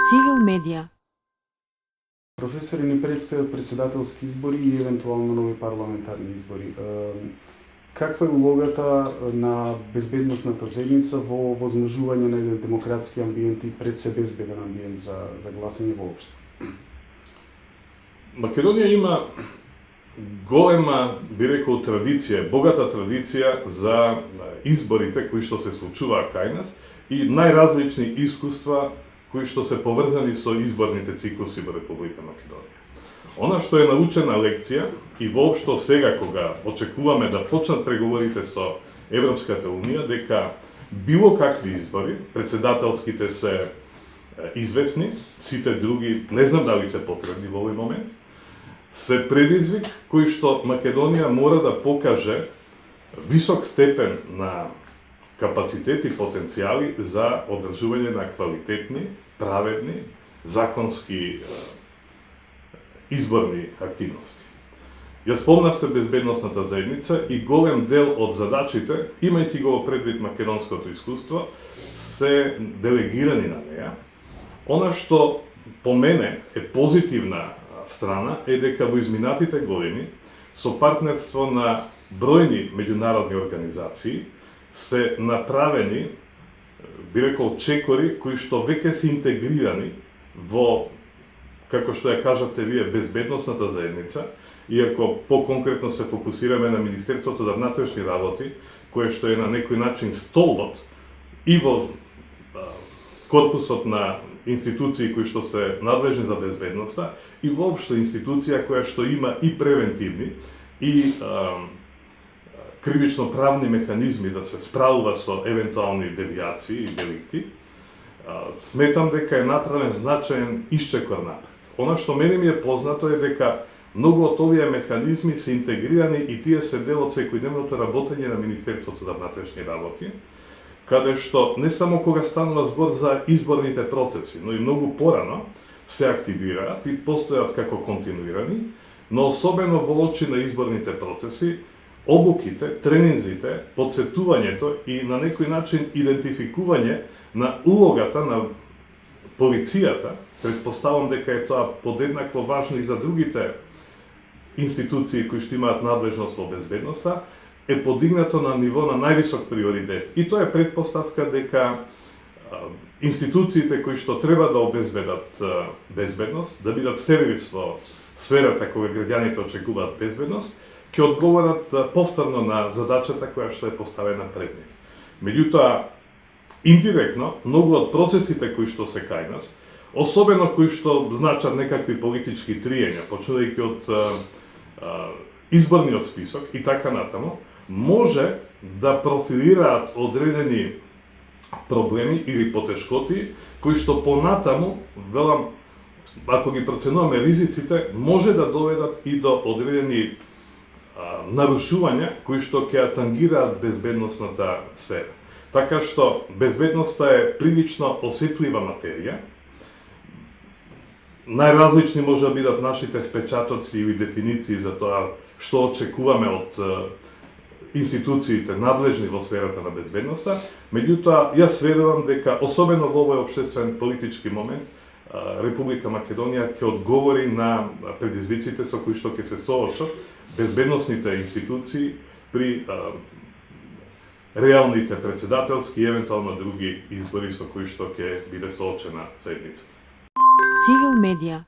Цивил медија. Професори, ни предстојат председателски избори и евентуално нови парламентарни избори. Каква е улогата на безбедносната заедница во возможување на еден демократски амбиент и пред се безбеден амбиент за гласање воопшто? Македонија има голема, би рекол, традиција, богата традиција за изборите кои што се случуваат кај нас и најразлични искуства кои што се поврзани со изборните циклуси во Република Македонија. Она што е научена лекција и воопшто сега кога очекуваме да почнат преговорите со Европската Унија, дека било какви избори, председателските се известни, сите други не знам дали се потребни во овој момент, се предизвик кој што Македонија мора да покаже висок степен на капацитет и потенцијали за одржување на квалитетни, праведни, законски изборни активности. Ја спомнавте безбедносната заедница и голем дел од задачите, имајќи го предвид македонското искуство, се делегирани на неа. Она што по мене е позитивна страна е дека во изминатите години со партнерство на бројни меѓународни организации се направени, би рекол, чекори кои што веќе се интегрирани во, како што ја кажавте вие, безбедносната заедница, иако по-конкретно се фокусираме на Министерството за внатрешни работи, кое што е на некој начин столбот и во корпусот на институции кои што се надлежни за безбедноста и воопшто институција која што има и превентивни и кривично-правни механизми да се справува со евентуални девијации и деликти, сметам дека е направен значаен исчекор напред. Она што мене ми е познато е дека многу од овие механизми се интегрирани и тие се дел од секојдневното работење на Министерството за внатрешни работи, каде што не само кога станува збор за изборните процеси, но и многу порано се активираат и постојат како континуирани, но особено во очи на изборните процеси, обуките, тренинзите, подсетувањето и на некој начин идентификување на улогата на полицијата, предпоставам дека е тоа подеднакво важно и за другите институции кои што имаат надлежност во безбедноста, е подигнато на ниво на највисок приоритет. И тоа е предпоставка дека институциите кои што треба да обезбедат безбедност, да бидат сервис во сферата кога граѓаните очекуваат безбедност, ќе одговорат повторно на задачата која што е поставена пред нив. Меѓутоа, индиректно, многу од процесите кои што се кај нас, особено кои што значат некакви политички триења, почнувајќи од изборниот список и така натаму, може да профилираат одредени проблеми или потешкоти, кои што понатаму, велам, ако ги проценуваме ризиците, може да доведат и до одредени нарушувања кои што ќе тангираат безбедносната сфера. Така што безбедноста е прилично осетлива материја. Најразлични може да бидат нашите впечатоци или дефиниции за тоа што очекуваме од институциите надлежни во сферата на безбедноста, меѓутоа јас верувам дека особено во овој општествен политички момент Република Македонија ќе одговори на предизвиците со кои што ќе се соочат безбедносните институции при реалните председателски и евентуално други избори со кои што ќе биде соочена заедницата. Цивил медија.